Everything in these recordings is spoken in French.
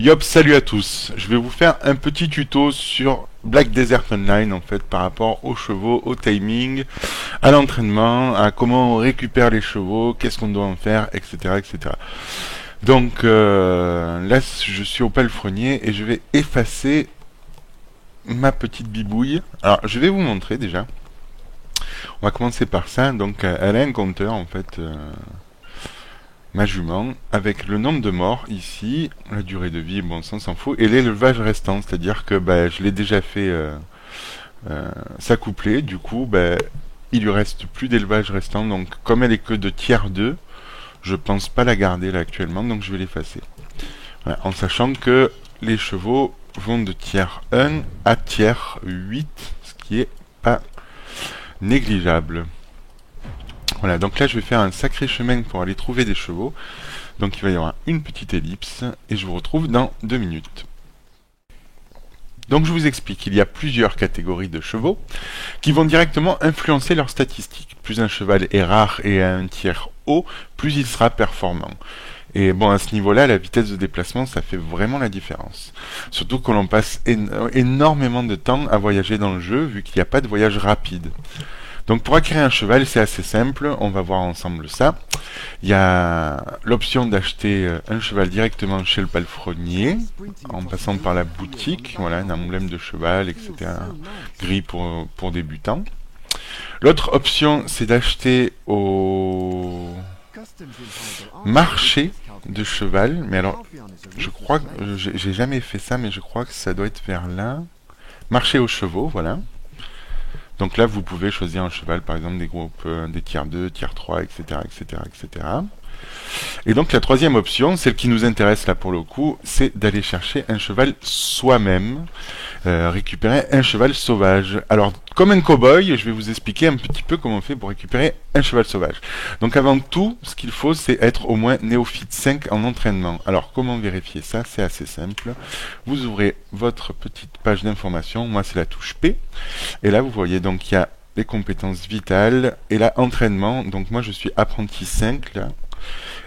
Yop, salut à tous. Je vais vous faire un petit tuto sur Black Desert Online en fait par rapport aux chevaux, au timing, à l'entraînement, à comment on récupère les chevaux, qu'est-ce qu'on doit en faire, etc. etc. Donc là je suis au palefrenier et je vais effacer ma petite bibouille. Alors je vais vous montrer déjà. On va commencer par ça. Donc elle a un compteur en fait. Ma jument, avec le nombre de morts ici, la durée de vie, bon ça on s'en fout, et l'élevage restant, c'est-à-dire que je l'ai déjà fait s'accoupler, du coup il lui reste plus d'élevage restant, donc comme elle est que de tiers 2, je pense pas la garder là actuellement, donc je vais l'effacer. Voilà, en sachant que les chevaux vont de tiers 1 à tiers 8, ce qui est pas négligeable. Voilà, donc là je vais faire un sacré chemin pour aller trouver des chevaux. Donc il va y avoir une petite ellipse et je vous retrouve dans 2 minutes. Donc je vous explique, il y a plusieurs catégories de chevaux qui vont directement influencer leurs statistiques. Plus un cheval est rare et à un tiers haut, plus il sera performant. Et bon, à ce niveau-là, la vitesse de déplacement, ça fait vraiment la différence. Surtout que l'on passe énormément de temps à voyager dans le jeu, vu qu'il n'y a pas de voyage rapide. Donc pour acquérir un cheval, c'est assez simple, on va voir ensemble ça. Il y a l'option d'acheter un cheval directement chez le palefrenier, en passant par la boutique, voilà, un emblème de cheval, etc. Gris pour débutants. L'autre option, c'est d'acheter au marché de cheval, mais alors, je crois que j'ai jamais fait ça, mais je crois que ça doit être vers là. Marché aux chevaux, voilà. Donc là, vous pouvez choisir un cheval, par exemple, des groupes, des tiers 2, tiers 3, etc., etc., etc. Et donc la troisième option, celle qui nous intéresse là pour le coup, c'est d'aller chercher un cheval soi-même, récupérer un cheval sauvage. Alors, comme un cow-boy, je vais vous expliquer un petit peu comment on fait pour récupérer un cheval sauvage. Donc avant tout, ce qu'il faut, c'est être au moins néophyte 5 en entraînement. Alors, comment vérifier ça? C'est assez simple. Vous ouvrez votre petite page d'information, moi c'est la touche P, et là vous voyez donc il y a les compétences vitales, et là entraînement, donc moi je suis apprenti 5 là.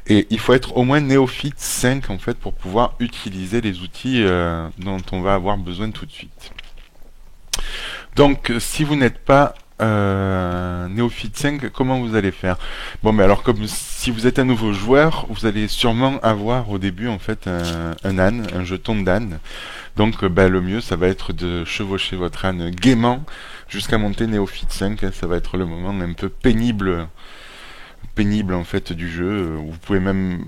Et il faut être au moins néophyte 5 en fait pour pouvoir utiliser les outils dont on va avoir besoin tout de suite. Donc si vous n'êtes pas néophyte 5, comment vous allez faire? Bon, mais alors comme si vous êtes un nouveau joueur, vous allez sûrement avoir au début en fait un âne, un jeton d'âne. Donc le mieux ça va être de chevaucher votre âne gaiement jusqu'à monter néophyte 5, ça va être le moment un peu pénible en fait du jeu. Vous pouvez même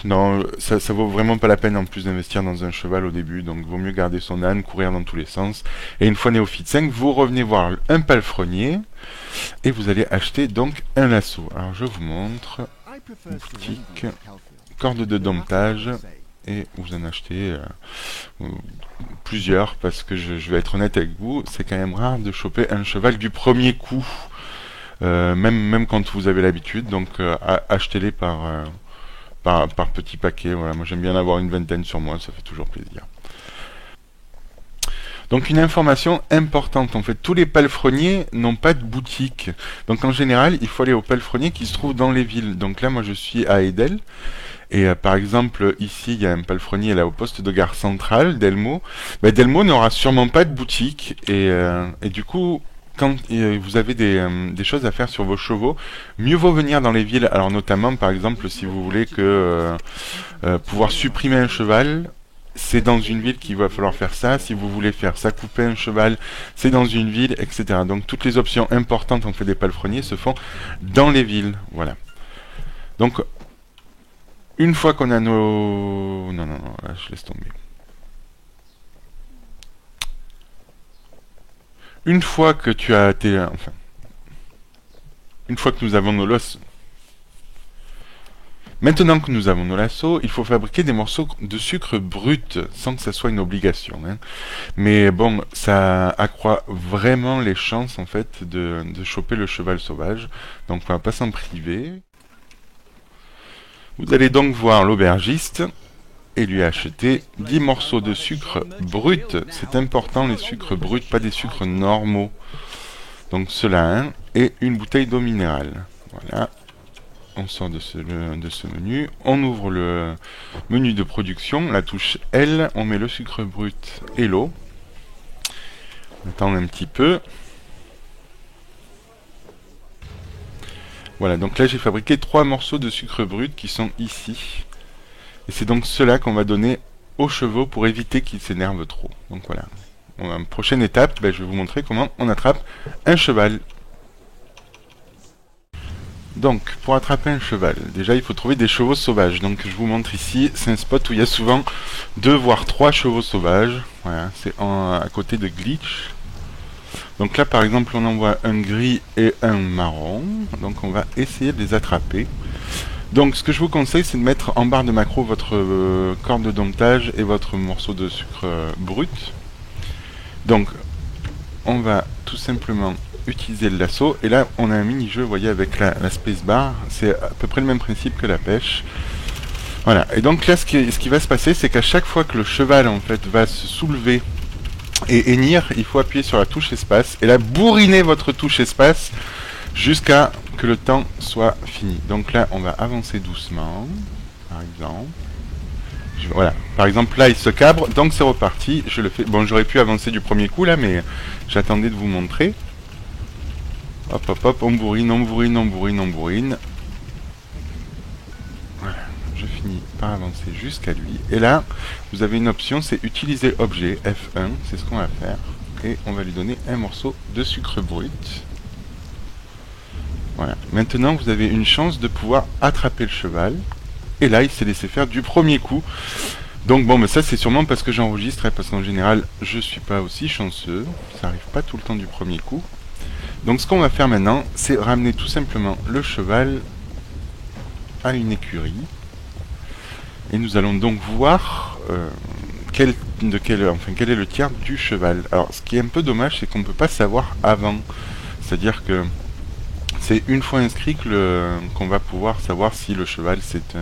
non, ça vaut vraiment pas la peine en plus d'investir dans un cheval au début, donc vaut mieux garder son âne, courir dans tous les sens, et une fois néophyte 5 vous revenez voir un palefrenier et vous allez acheter donc un lasso. Alors je vous montre, boutique, corde de domptage, et vous en achetez plusieurs, parce que je vais être honnête avec vous, c'est quand même rare de choper un cheval du premier coup. Même quand vous avez l'habitude, donc achetez-les par petits paquets. Voilà, moi j'aime bien avoir une vingtaine sur moi, ça fait toujours plaisir. Donc une information importante, en fait, tous les palefreniers n'ont pas de boutique. Donc en général, il faut aller aux palefreniers qui se trouvent dans les villes. Donc là, moi je suis à Edel. Et par exemple, ici, il y a un palefrenier là au poste de gare centrale, Delmo. Delmo n'aura sûrement pas de boutique. Et du coup, quand vous avez des choses à faire sur vos chevaux, mieux vaut venir dans les villes. Alors notamment, par exemple, si vous voulez pouvoir supprimer un cheval, c'est dans une ville qu'il va falloir faire ça. Si vous voulez faire s'accouper un cheval, c'est dans une ville, etc. Donc toutes les options importantes en fait des palefreniers se font dans les villes. Voilà. Donc une fois qu'on a nos... Non, là, je laisse tomber. Une fois que tu as tes... Enfin... Une fois que nous avons nos lassos... Maintenant que nous avons nos lassos, il faut fabriquer des morceaux de sucre brut, sans que ça soit une obligation. Hein. Mais bon, ça accroît vraiment les chances, en fait, de choper le cheval sauvage. Donc on va pas s'en priver. Vous allez donc voir l'aubergiste et lui acheter 10 morceaux de sucre brut. C'est important, les sucres bruts, pas des sucres normaux. Donc cela, hein, et une bouteille d'eau minérale. Voilà. On sort de ce menu, on ouvre le menu de production, la touche L, on met le sucre brut et l'eau. On attend un petit peu. Voilà, donc là j'ai fabriqué 3 morceaux de sucre brut qui sont ici. Et c'est donc cela qu'on va donner aux chevaux pour éviter qu'ils s'énervent trop. Donc voilà. Prochaine étape, je vais vous montrer comment on attrape un cheval. Donc, pour attraper un cheval, déjà il faut trouver des chevaux sauvages. Donc je vous montre ici, c'est un spot où il y a souvent 2 voire 3 chevaux sauvages. Voilà, c'est à côté de Glitch. Donc là par exemple on en voit un gris et un marron. Donc on va essayer de les attraper. Donc ce que je vous conseille c'est de mettre en barre de macro votre corde de domptage et votre morceau de sucre brut. Donc on va tout simplement utiliser le lasso et là on a un mini-jeu, vous voyez, avec la spacebar. C'est à peu près le même principe que la pêche. Voilà, et donc là ce qui va se passer c'est qu'à chaque fois que le cheval en fait va se soulever et hennir, il faut appuyer sur la touche espace et là bourriner votre touche espace jusqu'à que le temps soit fini. Donc là on va avancer doucement par exemple. Voilà, par exemple là il se cabre, donc c'est reparti, je le fais. Bon, j'aurais pu avancer du premier coup là, mais j'attendais de vous montrer. Hop hop hop, on bourrine, on bourrine, on bourrine, on bourrine. Voilà, je finis par avancer jusqu'à lui. Et là, vous avez une option, c'est utiliser objet, F1, c'est ce qu'on va faire. Et on va lui donner un morceau de sucre brut. Voilà, maintenant vous avez une chance de pouvoir attraper le cheval. Et là, il s'est laissé faire du premier coup. Donc bon, mais ça c'est sûrement parce que j'enregistre, parce qu'en général, je suis pas aussi chanceux. Ça arrive pas tout le temps du premier coup. Donc ce qu'on va faire maintenant, c'est ramener tout simplement le cheval à une écurie. Et nous allons donc voir quel est le tiers du cheval. Alors ce qui est un peu dommage, c'est qu'on ne peut pas savoir avant. C'est-à-dire que c'est une fois inscrit qu'on va pouvoir savoir si le cheval c'est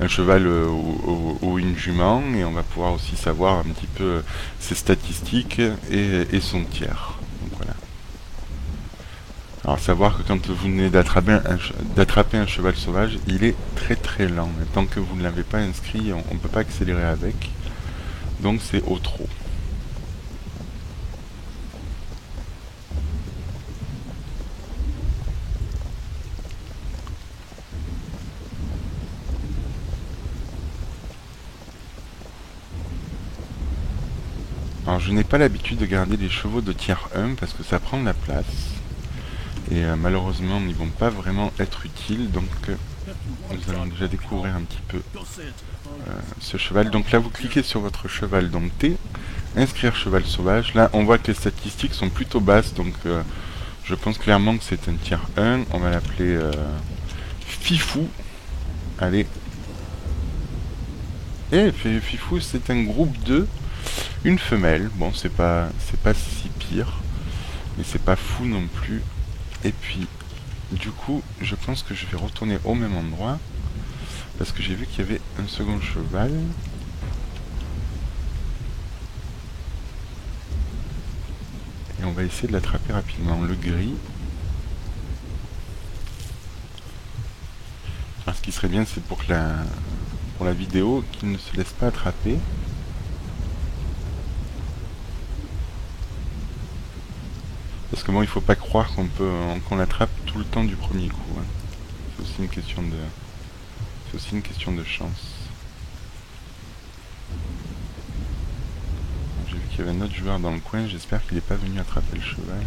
un cheval ou une jument, et on va pouvoir aussi savoir un petit peu ses statistiques et son tiers. Donc voilà. Alors savoir que quand vous venez d'attraper un cheval sauvage, il est très très lent. Et tant que vous ne l'avez pas inscrit, on ne peut pas accélérer avec. Donc c'est au trot. Alors je n'ai pas l'habitude de garder les chevaux de tiers 1 parce que ça prend de la place. Et malheureusement ils vont pas vraiment être utiles. Donc nous allons déjà découvrir un petit peu ce cheval. Donc là vous cliquez sur votre cheval, donc T, inscrire cheval sauvage. Là on voit que les statistiques sont plutôt basses. Donc je pense clairement que c'est un tiers 1. On va l'appeler Fifou. Allez. Et Fifou c'est un groupe 2. Une femelle, bon c'est pas si pire, mais c'est pas fou non plus. Et puis du coup je pense que je vais retourner au même endroit parce que j'ai vu qu'il y avait un second cheval. Et on va essayer de l'attraper rapidement, le gris. Alors ce qui serait bien c'est pour la vidéo qu'il ne se laisse pas attraper. Parce que bon, il faut pas croire qu'on l'attrape tout le temps du premier coup. Hein. C'est aussi une question de chance. J'ai vu qu'il y avait un autre joueur dans le coin. J'espère qu'il n'est pas venu attraper le cheval.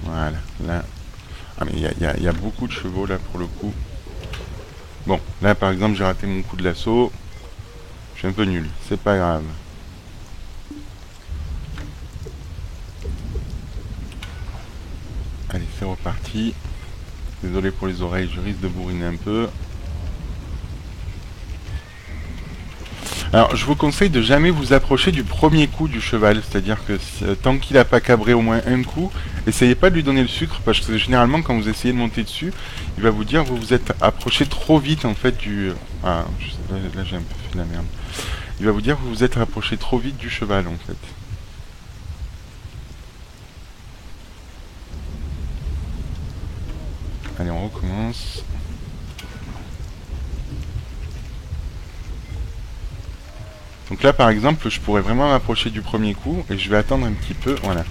Voilà, là. Ah mais il y a beaucoup de chevaux là pour le coup. Bon, là par exemple j'ai raté mon coup de lasso. Je suis un peu nul, c'est pas grave. Allez, c'est reparti. Désolé pour les oreilles, je risque de bourriner un peu. Alors, je vous conseille de jamais vous approcher du premier coup du cheval, c'est-à-dire que tant qu'il n'a pas cabré au moins un coup, essayez pas de lui donner le sucre, parce que généralement, quand vous essayez de monter dessus, il va vous dire que vous vous êtes approché trop vite, en fait, du... Ah, là j'ai un peu fait de la merde. Il va vous dire que vous vous êtes approché trop vite du cheval, en fait. Allez, on recommence. Donc là, par exemple, je pourrais vraiment m'approcher du premier coup, et je vais attendre un petit peu, voilà.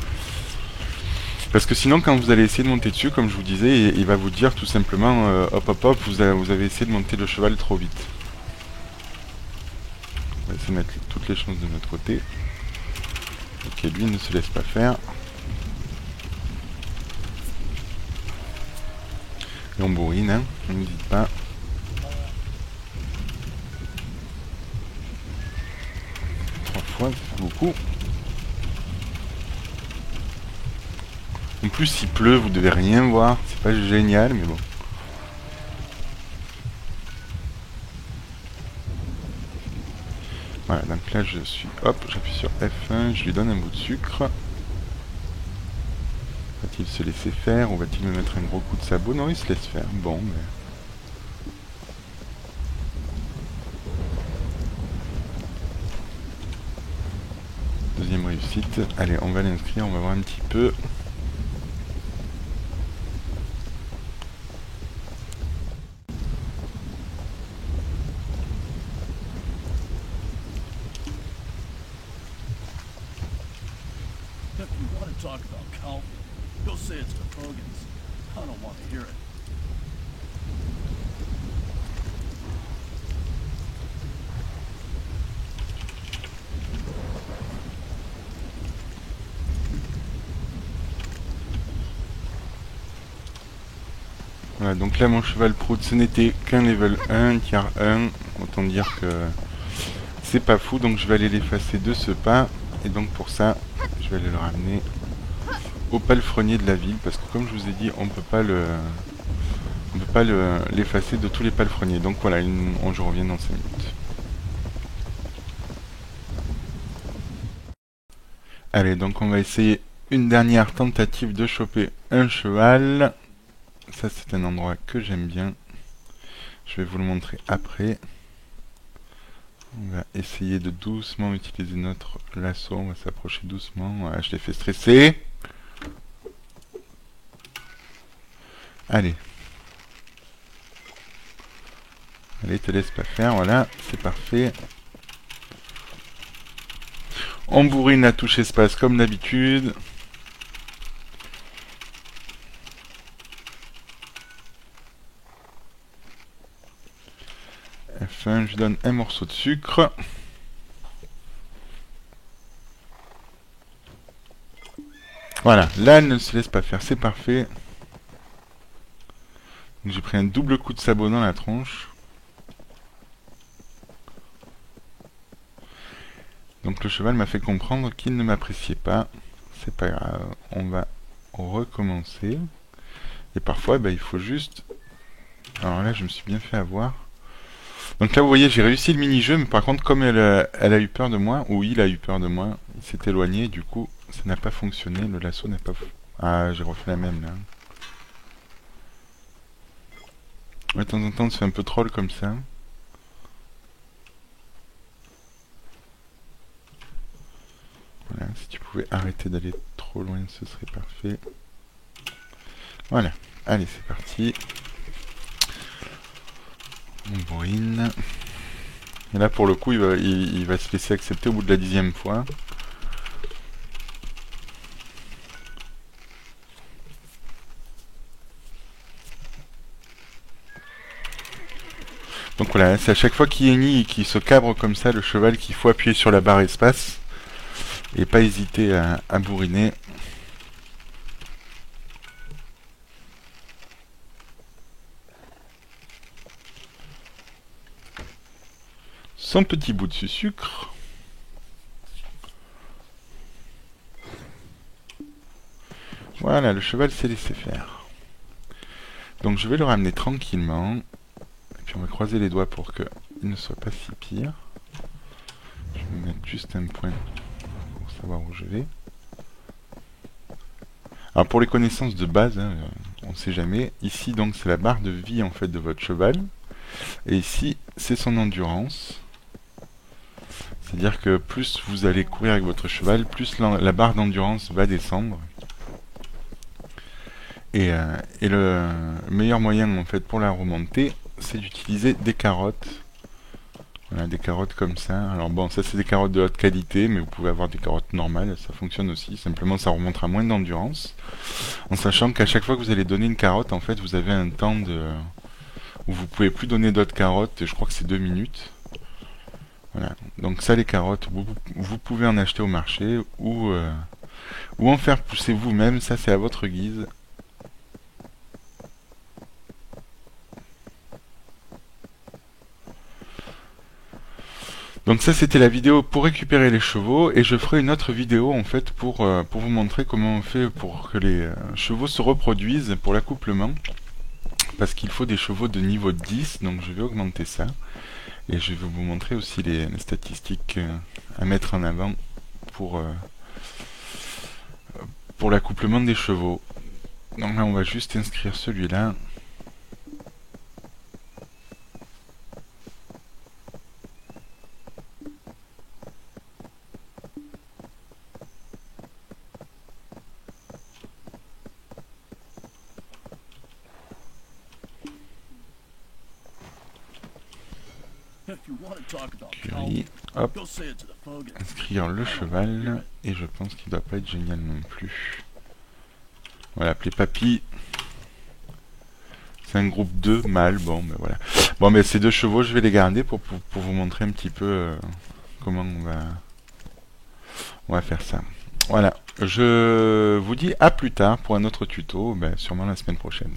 Parce que sinon, quand vous allez essayer de monter dessus, comme je vous disais, il va vous dire tout simplement, hop hop hop, vous avez essayé de monter le cheval trop vite. On va essayer de mettre toutes les chances de notre côté. Ok, lui ne se laisse pas faire. Et on bourrine, hein, n'hésite pas. Trois fois, c'est beaucoup. En plus, il pleut, vous devez rien voir. C'est pas génial, mais bon. Voilà, donc là, je suis... Hop, j'appuie sur F1, je lui donne un bout de sucre. Va-t-il se laisser faire ou va-t-il me mettre un gros coup de sabot? Non, il se laisse faire. Bon, mais... Deuxième réussite. Allez, on va l'inscrire, on va voir un petit peu. If you want to talk about Calvin, go say it's the Pogans. I don't want to hear it. Voilà, donc là mon cheval prout, ce n'était qu'un level 1, tier 1. Autant dire que c'est pas fou, donc je vais aller l'effacer de ce pas. Et donc pour ça, je vais aller le ramener au palefrenier de la ville, parce que comme je vous ai dit, on peut pas l'effacer de tous les palefreniers. Donc voilà, je reviens dans 5 minutes. Allez, donc on va essayer une dernière tentative de choper un cheval. Ça c'est un endroit que j'aime bien. Je vais vous le montrer après. On va essayer de doucement utiliser notre lasso. On va s'approcher doucement. Voilà, je l'ai fait stresser. Allez. Allez, te laisse pas faire. Voilà, c'est parfait. On bourrine la touche espace comme d'habitude. Enfin, je lui donne un morceau de sucre. Voilà, là, elle ne se laisse pas faire, c'est parfait. J'ai pris un double coup de sabot dans la tronche. Donc le cheval m'a fait comprendre qu'il ne m'appréciait pas. C'est pas grave, on va recommencer. Et parfois, il faut juste... Alors là, je me suis bien fait avoir. Donc là, vous voyez, j'ai réussi le mini-jeu, mais par contre, comme elle a eu peur de moi, ou il a eu peur de moi, il s'est éloigné, du coup, ça n'a pas fonctionné, le lasso n'a pas... Ah, j'ai refait la même, là. De temps en temps, on se fait un peu troll comme ça. Voilà, si tu pouvais arrêter d'aller trop loin, ce serait parfait. Voilà, allez, c'est parti. On bourrine. Et là, pour le coup, il va se laisser accepter au bout de la 10e fois. Donc voilà, c'est à chaque fois qu'il hennit et qu'il se cabre comme ça, le cheval, qu'il faut appuyer sur la barre espace. Et pas hésiter à bourriner. Son petit bout de sucre. Voilà, le cheval s'est laissé faire. Donc je vais le ramener tranquillement. Et puis on va croiser les doigts pour qu'il ne soit pas si pire. Je vais mettre juste un point pour savoir où je vais. Alors pour les connaissances de base, hein, on ne sait jamais. Ici donc c'est la barre de vie en fait de votre cheval. Et ici c'est son endurance. C'est-à-dire que plus vous allez courir avec votre cheval, plus la barre d'endurance va descendre. Et le meilleur moyen en fait pour la remonter, c'est d'utiliser des carottes. Voilà, des carottes comme ça. Alors bon, ça c'est des carottes de haute qualité, mais vous pouvez avoir des carottes normales, ça fonctionne aussi. Simplement, ça remontera moins d'endurance. En sachant qu'à chaque fois que vous allez donner une carotte, en fait, vous avez un temps où vous pouvez plus donner d'autres carottes. Je crois que c'est 2 minutes. Voilà. Donc ça, les carottes, vous pouvez en acheter au marché ou en faire pousser vous-même. Ça, c'est à votre guise. Donc ça c'était la vidéo pour récupérer les chevaux et je ferai une autre vidéo en fait pour vous montrer comment on fait pour que les chevaux se reproduisent pour l'accouplement, parce qu'il faut des chevaux de niveau 10, donc je vais augmenter ça et je vais vous montrer aussi les statistiques à mettre en avant pour l'accouplement des chevaux. Donc là on va juste inscrire celui-là. If you want to talk about Curie, Calvin, hop, go say it to the Fogans. inscrire le cheval, et je pense qu'il doit pas être génial non plus. On va l'appeler Papy. C'est un groupe 2 mâle, bon ben voilà. Bon mais ces deux chevaux je vais les garder pour vous montrer un petit peu comment on va faire ça. Voilà, je vous dis à plus tard pour un autre tuto, ben, sûrement la semaine prochaine.